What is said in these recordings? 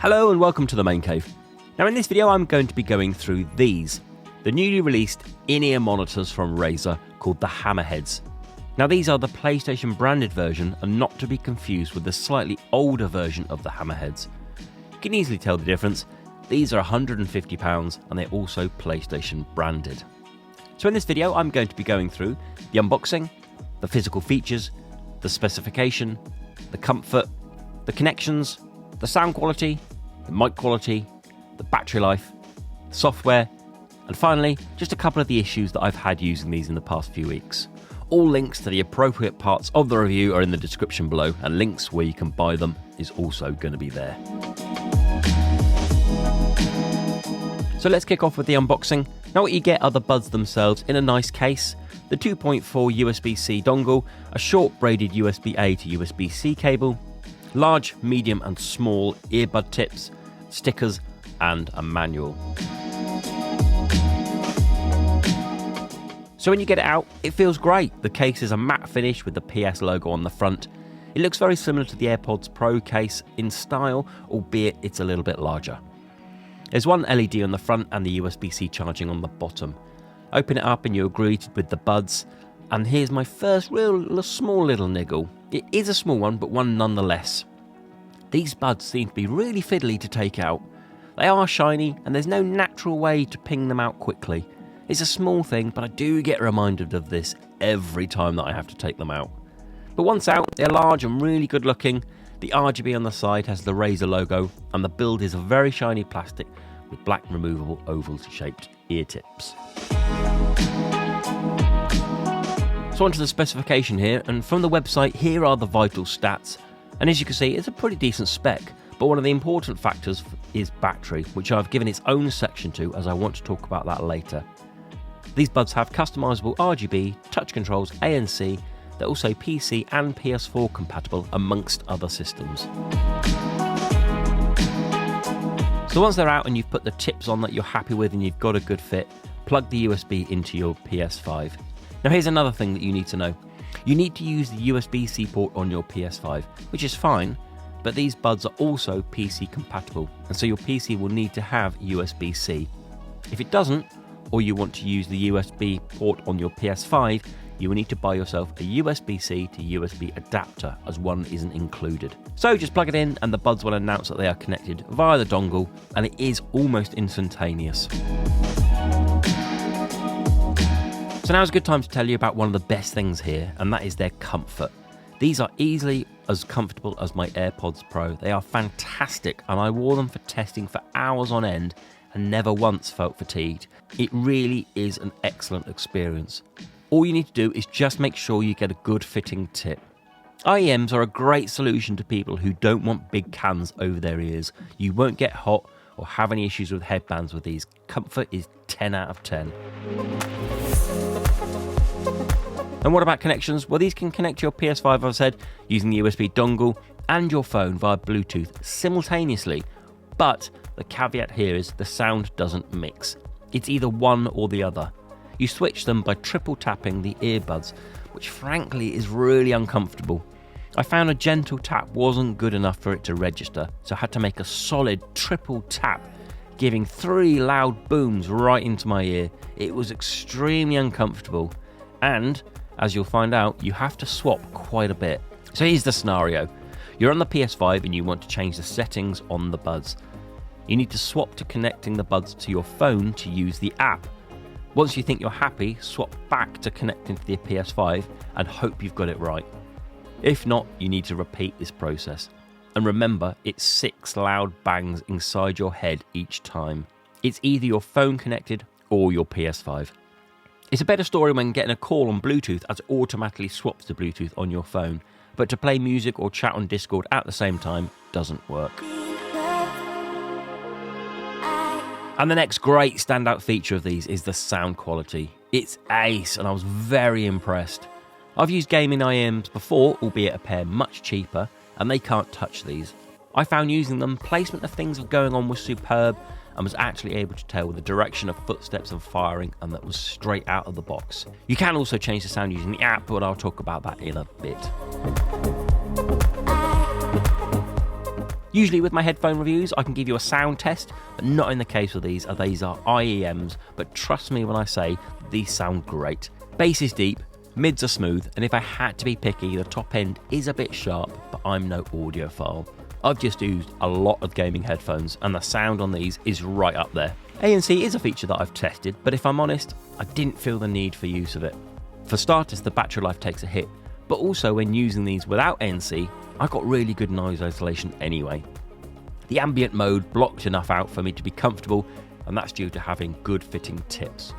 Hello and welcome to the Main Cave. Now in this video I'm going to be going through these, the newly released in-ear monitors from Razer called the Hammerheads. Now these are the PlayStation branded version and not to be confused with the slightly older version of the Hammerheads. You can easily tell the difference. These are £150 and they're also PlayStation branded. So in this video I'm going to be going through the unboxing, the physical features, the specification, the comfort, the connections, the sound quality, the mic quality, the battery life, the software, and finally, just a couple of the issues that I've had using these in the past few weeks. All links to the appropriate parts of the review are in the description below, and links where you can buy them is also going to be there. So let's kick off with the unboxing. Now what you get are the buds themselves in a nice case, the 2.4 USB-C dongle, a short braided USB-A to USB-C cable, large, medium and small earbud tips, stickers and a manual. So when you get it out, it feels great. The case is a matte finish with the PS logo on the front. It looks very similar to the AirPods Pro case in style, albeit it's a little bit larger. There's one LED on the front and the USB-C charging on the bottom. Open it up and you're greeted with the buds. And here's my first real small little niggle. It is a small one, but one nonetheless. These buds seem to be really fiddly to take out. They are shiny and there's no natural way to ping them out quickly. It's a small thing, but I do get reminded of this every time that I have to take them out. But once out, they're large and really good looking. The RGB on the side has the Razer logo and the build is a very shiny plastic with black removable oval shaped ear tips. So onto the specification here, and from the website here are the vital stats, and as you can see it's a pretty decent spec, but one of the important factors is battery, which I've given its own section to as I want to talk about that later. These buds have customizable RGB, touch controls, ANC, they're also PC and PS4 compatible amongst other systems. So once they're out and you've put the tips on that you're happy with and you've got a good fit, plug the USB into your PS5. Now here's another thing that you need to know. You need to use the USB-C port on your PS5, which is fine, but these buds are also PC compatible, and so your PC will need to have USB-C. If it doesn't, or you want to use the USB port on your PS5, you will need to buy yourself a USB-C to USB adapter, as one isn't included. So just plug it in and the buds will announce that they are connected via the dongle, and it is almost instantaneous. So now's a good time to tell you about one of the best things here, and that is their comfort. These are easily as comfortable as my AirPods Pro. They are fantastic, and I wore them for testing for hours on end and never once felt fatigued. It really is an excellent experience. All you need to do is just make sure you get a good fitting tip. IEMs are a great solution to people who don't want big cans over their ears. You won't get hot or have any issues with headbands with these. Comfort is 10 out of 10. And what about connections? Well, these can connect to your PS5, as I said, using the USB dongle and your phone via Bluetooth simultaneously. But the caveat here is the sound doesn't mix. It's either one or the other. You switch them by triple tapping the earbuds, which frankly is really uncomfortable. I found a gentle tap wasn't good enough for it to register, so I had to make a solid triple tap, giving 3 loud booms right into my ear. It was extremely uncomfortable, and as you'll find out, you have to swap quite a bit. So here's the scenario. You're on the PS5 and you want to change the settings on the buds. You need to swap to connecting the buds to your phone to use the app. Once you think you're happy, swap back to connecting to the PS5 and hope you've got it right. If not, you need to repeat this process. And remember, it's 6 loud bangs inside your head each time. It's either your phone connected or your PS5. It's a better story when getting a call on Bluetooth, as it automatically swaps to Bluetooth on your phone, but to play music or chat on Discord at the same time doesn't work. And the next great standout feature of these is the sound quality. It's ace, and I was very impressed. I've used gaming IEMs before, albeit a pair much cheaper, and they can't touch these. I found using them, placement of things going on was superb, and was actually able to tell the direction of footsteps and firing, and that was straight out of the box. You can also change the sound using the app, but I'll talk about that in a bit. Usually with my headphone reviews, I can give you a sound test, but not in the case of these. These are IEMs, but trust me when I say these sound great. Bass is deep, mids are smooth, and if I had to be picky, the top end is a bit sharp, but I'm no audiophile. I've just used a lot of gaming headphones, and the sound on these is right up there. ANC is a feature that I've tested, but if I'm honest, I didn't feel the need for use of it. For starters, the battery life takes a hit, but also when using these without ANC, I got really good noise isolation anyway. The ambient mode blocked enough out for me to be comfortable, and that's due to having good fitting tips.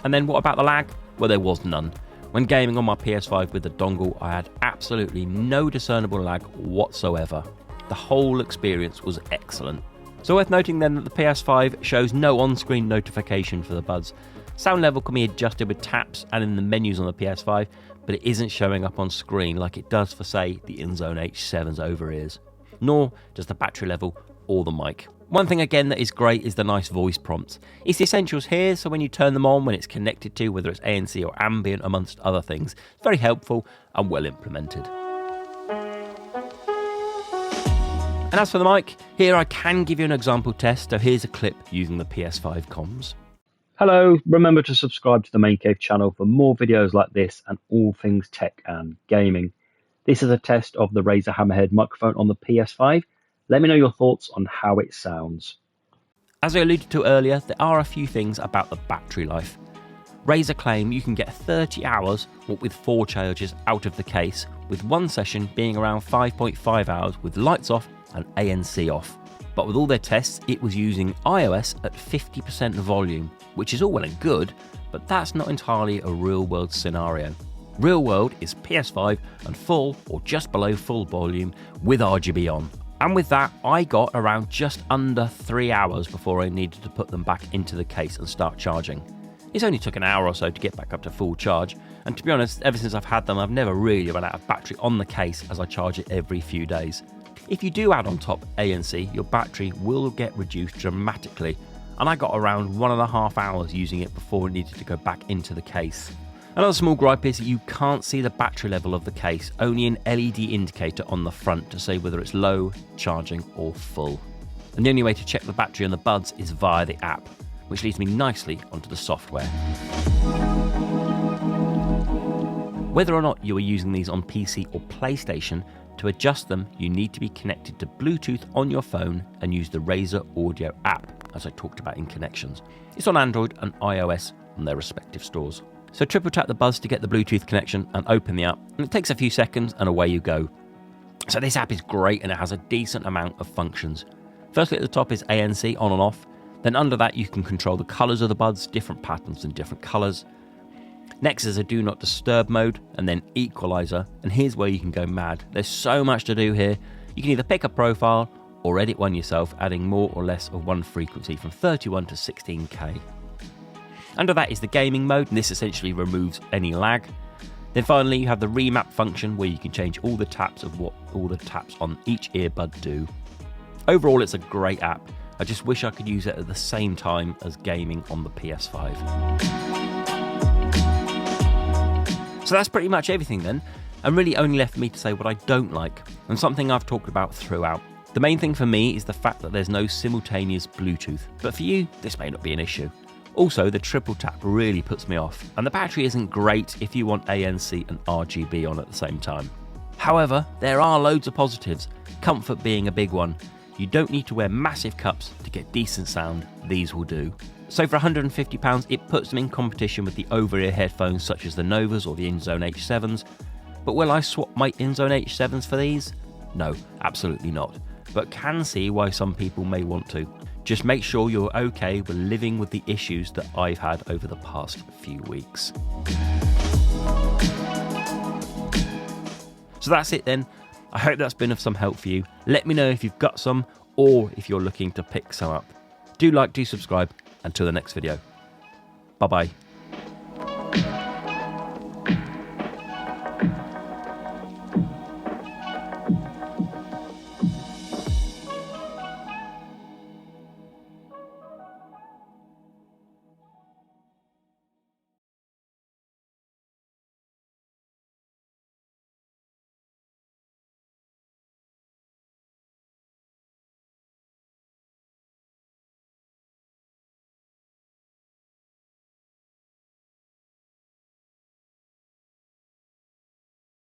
And then what about the lag? Well, there was none. When gaming on my PS5 with the dongle, I had absolutely no discernible lag whatsoever. The whole experience was excellent. So worth noting then that the PS5 shows no on-screen notification for the buds. Sound level can be adjusted with taps and in the menus on the PS5, but it isn't showing up on screen like it does for, say, the INZONE H7's over-ears. Nor does the battery level or the mic. One thing again that is great is the nice voice prompts. It's the essentials here, so when you turn them on when it's connected to, whether it's ANC or ambient amongst other things, it's very helpful and well implemented. And as for the mic, here I can give you an example test, so here's a clip using the PS5 comms. Hello, remember to subscribe to the Main Cave channel for more videos like this and all things tech and gaming. This is a test of the Razer Hammerhead microphone on the PS5. Let me know your thoughts on how it sounds. As I alluded to earlier, there are a few things about the battery life. Razer claim you can get 30 hours what with 4 charges out of the case, with one session being around 5.5 hours with lights off and ANC off. But with all their tests, it was using iOS at 50% volume, which is all well and good, but that's not entirely a real-world scenario. Real world is PS5 and full or just below full volume with RGB on. And with that, I got around just under 3 hours before I needed to put them back into the case and start charging. It's only took an hour or so to get back up to full charge, and to be honest, ever since I've had them, I've never really run out of battery on the case as I charge it every few days. If you do add on top ANC, your battery will get reduced dramatically, and I got around 1.5 hours using it before it needed to go back into the case. Another small gripe is that you can't see the battery level of the case, only an LED indicator on the front to say whether it's low, charging or full. And the only way to check the battery on the buds is via the app, which leads me nicely onto the software. Whether or not you are using these on PC or PlayStation, to adjust them, you need to be connected to Bluetooth on your phone and use the Razer Audio app, as I talked about in connections. It's on Android and iOS on their respective stores. So triple tap the buzz to get the Bluetooth connection and open the app, and it takes a few seconds and away you go. So this app is great and it has a decent amount of functions. Firstly at the top is ANC on and off, then under that you can control the colours of the buds, different patterns and different colours. Next is a do not disturb mode and then equalizer, and here's where you can go mad. There's so much to do here. You can either pick a profile or edit one yourself, adding more or less of one frequency from 31 to 16K. Under that is the gaming mode, and this essentially removes any lag. Then finally you have the remap function where you can change all the taps of what all the taps on each earbud do. Overall it's a great app. I just wish I could use it at the same time as gaming on the PS5. So that's pretty much everything then, and really only left for me to say what I don't like, and something I've talked about throughout. The main thing for me is the fact that there's no simultaneous Bluetooth, but for you, this may not be an issue. Also, the triple tap really puts me off, and the battery isn't great if you want ANC and RGB on at the same time. However, there are loads of positives, comfort being a big one. You don't need to wear massive cups to get decent sound, these will do. So for £150, it puts them in competition with the over-ear headphones such as the Novas or the INZONE H7s. But will I swap my INZONE H7s for these? No, absolutely not. But can see why some people may want to. Just make sure you're okay with living with the issues that I've had over the past few weeks. So that's it then. I hope that's been of some help for you. Let me know if you've got some or if you're looking to pick some up. Do like, do subscribe. Until the next video. Bye bye.